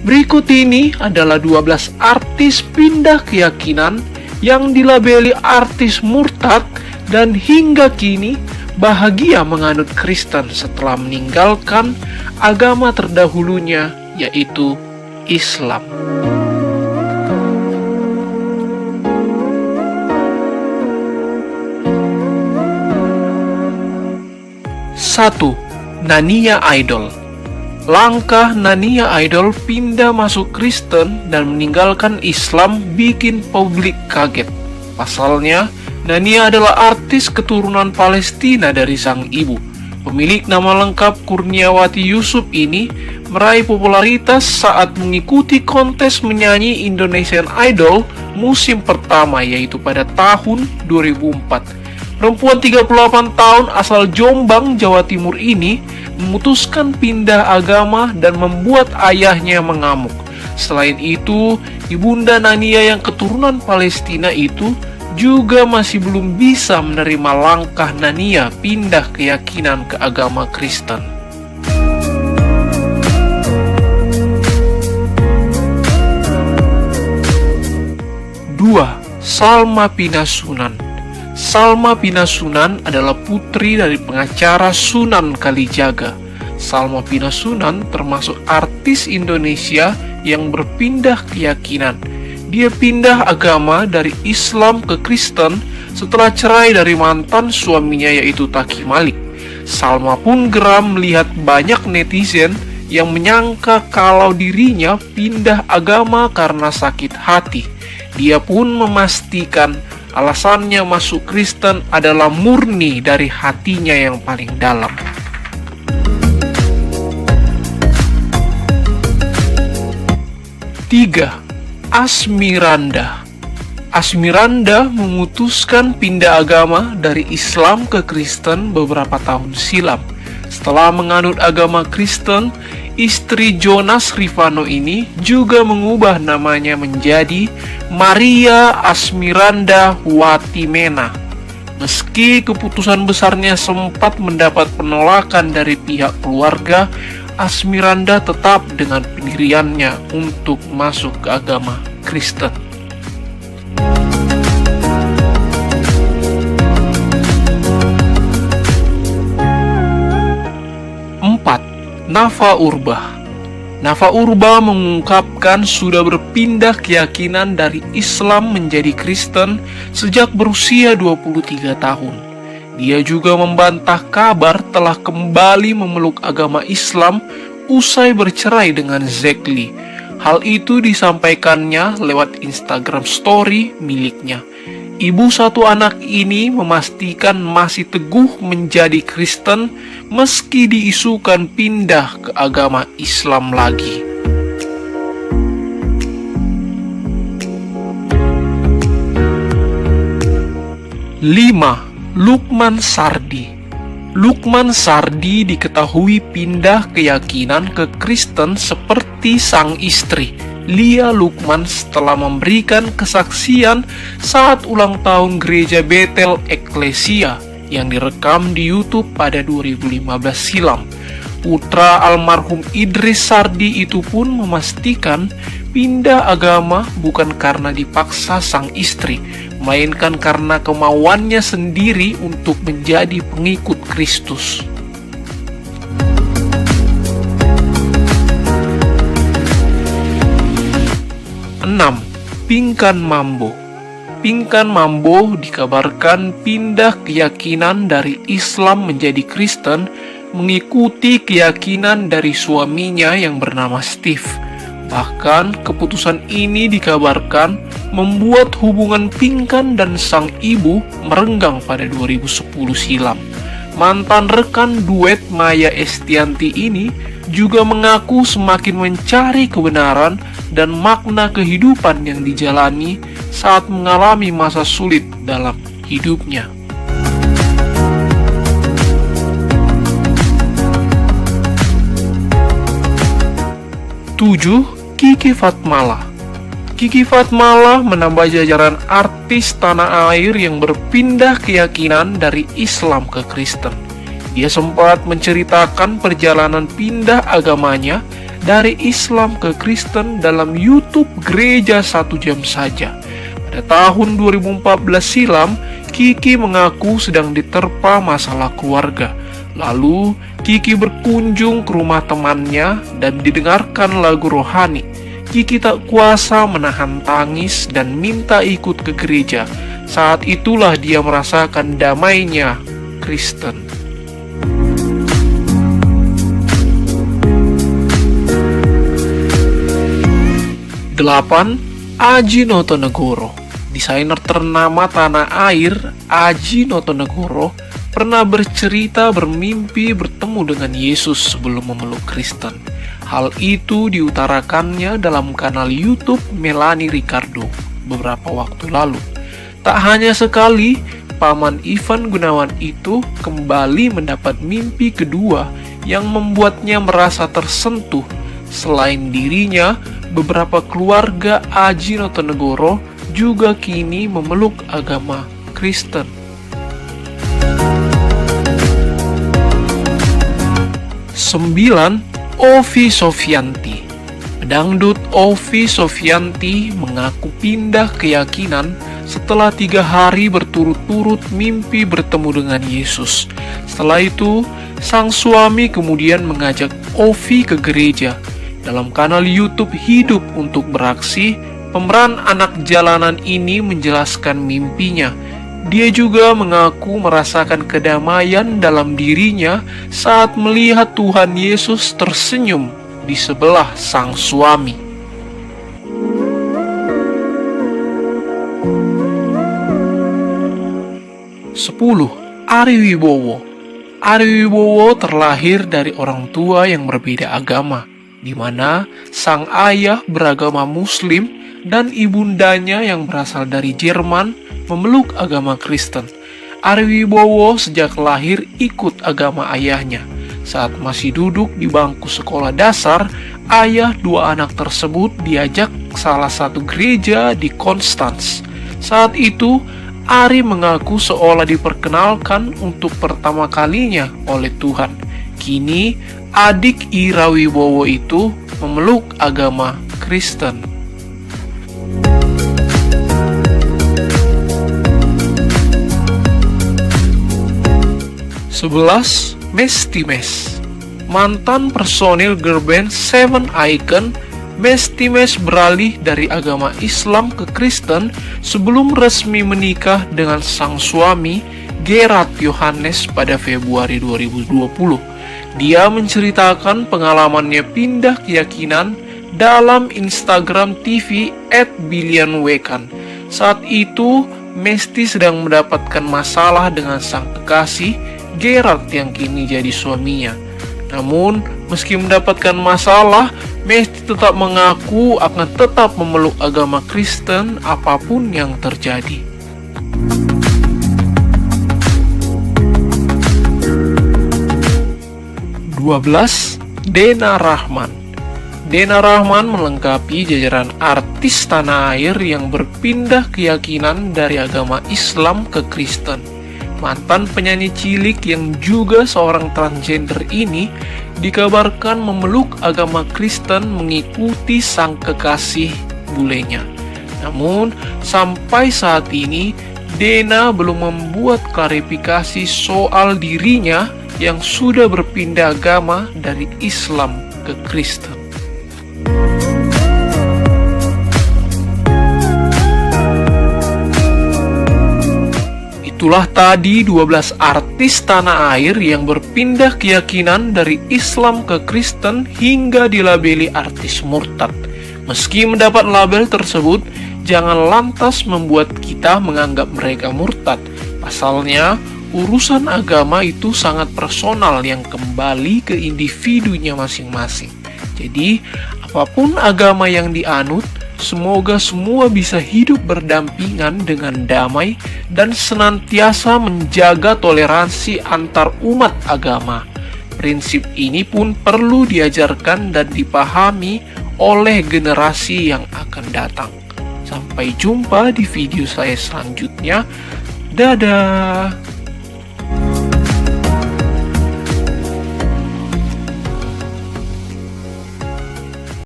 Berikut ini adalah 12 artis pindah keyakinan yang dilabeli artis murtad dan hingga kini bahagia menganut Kristen setelah meninggalkan agama terdahulunya, yaitu Islam. 1. Nania Idol. Langkah Nania Idol pindah masuk Kristen dan meninggalkan Islam bikin publik kaget. Pasalnya, Nania adalah artis keturunan Palestina dari sang ibu. Pemilik nama lengkap Kurniawati Yusuf ini meraih popularitas saat mengikuti kontes menyanyi Indonesian Idol musim pertama, yaitu pada tahun 2004. Perempuan 38 tahun asal Jombang, Jawa Timur ini memutuskan pindah agama dan membuat ayahnya mengamuk. Selain itu, ibunda Nania yang keturunan Palestina itu juga masih belum bisa menerima langkah Nania pindah keyakinan ke agama Kristen. 2. Salma Pinasunan. Salma Pinasunan adalah putri dari pengacara Sunan Kalijaga. Salma Pinasunan termasuk artis Indonesia yang berpindah keyakinan. Dia pindah agama dari Islam ke Kristen setelah cerai dari mantan suaminya, yaitu Taki Malik. Salma pun geram melihat banyak netizen yang menyangka kalau dirinya pindah agama karena sakit hati. Dia pun memastikan alasannya masuk Kristen adalah murni dari hatinya yang paling dalam. 3. Asmiranda. Asmiranda memutuskan pindah agama dari Islam ke Kristen beberapa tahun silam. Setelah menganut agama Kristen, istri Jonas Rifano ini juga mengubah namanya menjadi Maria Asmiranda Watimena. Meski keputusan besarnya sempat mendapat penolakan dari pihak keluarga, Asmiranda tetap dengan pendiriannya untuk masuk ke agama Kristen. 4. Nafa Urbah. Nafa Urbah mengungkapkan sudah berpindah keyakinan dari Islam menjadi Kristen sejak berusia 23 tahun. Dia juga membantah kabar telah kembali memeluk agama Islam usai bercerai dengan Zekli. Hal itu disampaikannya lewat Instagram Story miliknya. Ibu satu anak ini memastikan masih teguh menjadi Kristen meski diisukan pindah ke agama Islam lagi. 5. Lukman Sardi. Lukman Sardi diketahui pindah keyakinan ke Kristen seperti sang istri Lia Lukman setelah memberikan kesaksian saat ulang tahun gereja Betel Eklesia yang direkam di YouTube pada 2015 silam. Putra almarhum Idris Sardi itu pun memastikan pindah agama bukan karena dipaksa sang istri, melainkan karena kemauannya sendiri untuk menjadi pengikut Kristus. 6. Pinkan Mambo. Pinkan Mambo dikabarkan pindah keyakinan dari Islam menjadi Kristen mengikuti keyakinan dari suaminya yang bernama Steve. Bahkan keputusan ini dikabarkan membuat hubungan Pinkan dan sang ibu merenggang pada 2010 silam. Mantan rekan duet Maya Estianti ini juga mengaku semakin mencari kebenaran dan makna kehidupan yang dijalani saat mengalami masa sulit dalam hidupnya. 7. Kiki Fatmala. Kiki Fatmala menambah jajaran artis tanah air yang berpindah keyakinan dari Islam ke Kristen. Dia sempat menceritakan perjalanan pindah agamanya dari Islam ke Kristen dalam YouTube Gereja 1 Jam saja. Pada tahun 2014 silam, Kiki mengaku sedang diterpa masalah keluarga. Lalu, Kiki berkunjung ke rumah temannya dan didengarkan lagu rohani. Kiki tak kuasa menahan tangis dan minta ikut ke gereja. Saat itulah dia merasakan damainya Kristen. 8. Aji Notonegoro. Desainer ternama tanah air, Aji Notonegoro, pernah bercerita bermimpi bertemu dengan Yesus sebelum memeluk Kristen. Hal itu diutarakannya dalam kanal YouTube Melanie Ricardo beberapa waktu lalu. Tak hanya sekali, Paman Ivan Gunawan itu kembali mendapat mimpi kedua yang membuatnya merasa tersentuh. Selain dirinya, beberapa keluarga Aji Notonegoro juga kini memeluk agama Kristen. 9. Ovi Sofyanti. Pedangdut Ovi Sofyanti mengaku pindah keyakinan setelah 3 hari berturut-turut mimpi bertemu dengan Yesus. Setelah itu, sang suami kemudian mengajak Ovi ke gereja. Dalam kanal YouTube Hidup untuk Beraksi, pemeran anak jalanan ini menjelaskan mimpinya. Dia juga mengaku merasakan kedamaian dalam dirinya saat melihat Tuhan Yesus tersenyum di sebelah sang suami. 10. Ari Wibowo. Ari Wibowo terlahir dari orang tua yang berbeda agama, di mana sang ayah beragama Muslim dan ibundanya yang berasal dari Jerman memeluk agama Kristen. Ari Wibowo sejak lahir ikut agama ayahnya. Saat masih duduk di bangku sekolah dasar, ayah 2 anak tersebut diajak ke salah satu gereja di Konstans. Saat itu, Ari mengaku seolah diperkenalkan untuk pertama kalinya oleh Tuhan. Kini, adik Ira Wibowo itu memeluk agama Kristen. 11. Mestimes. Mantan personil girl band Seven Icon, Mestimes beralih dari agama Islam ke Kristen sebelum resmi menikah dengan sang suami Gerard Yohanes pada Februari 2020. Dia menceritakan pengalamannya pindah keyakinan dalam Instagram TV @bilianwekan. Saat itu, Mesti sedang mendapatkan masalah dengan sang kekasih, Gerard yang kini jadi suaminya. Namun, meski mendapatkan masalah, Mesti tetap mengaku akan tetap memeluk agama Kristen apapun yang terjadi. 12. Dena Rahman. Dena Rahman melengkapi jajaran artis tanah air yang berpindah keyakinan dari agama Islam ke Kristen. Mantan penyanyi cilik yang juga seorang transgender ini dikabarkan memeluk agama Kristen mengikuti sang kekasih bulenya. Namun, sampai saat ini, Dena belum membuat klarifikasi soal dirinya yang sudah berpindah agama dari Islam ke Kristen. Itulah tadi 12 artis tanah air yang berpindah keyakinan dari Islam ke Kristen hingga dilabeli artis murtad. Meski mendapat label tersebut, jangan lantas membuat kita menganggap mereka murtad. Pasalnya, urusan agama itu sangat personal yang kembali ke individunya masing-masing. Jadi, apapun agama yang dianut, semoga semua bisa hidup berdampingan dengan damai dan senantiasa menjaga toleransi antar umat agama. Prinsip ini pun perlu diajarkan dan dipahami oleh generasi yang akan datang. Sampai jumpa di video saya selanjutnya. Dadah!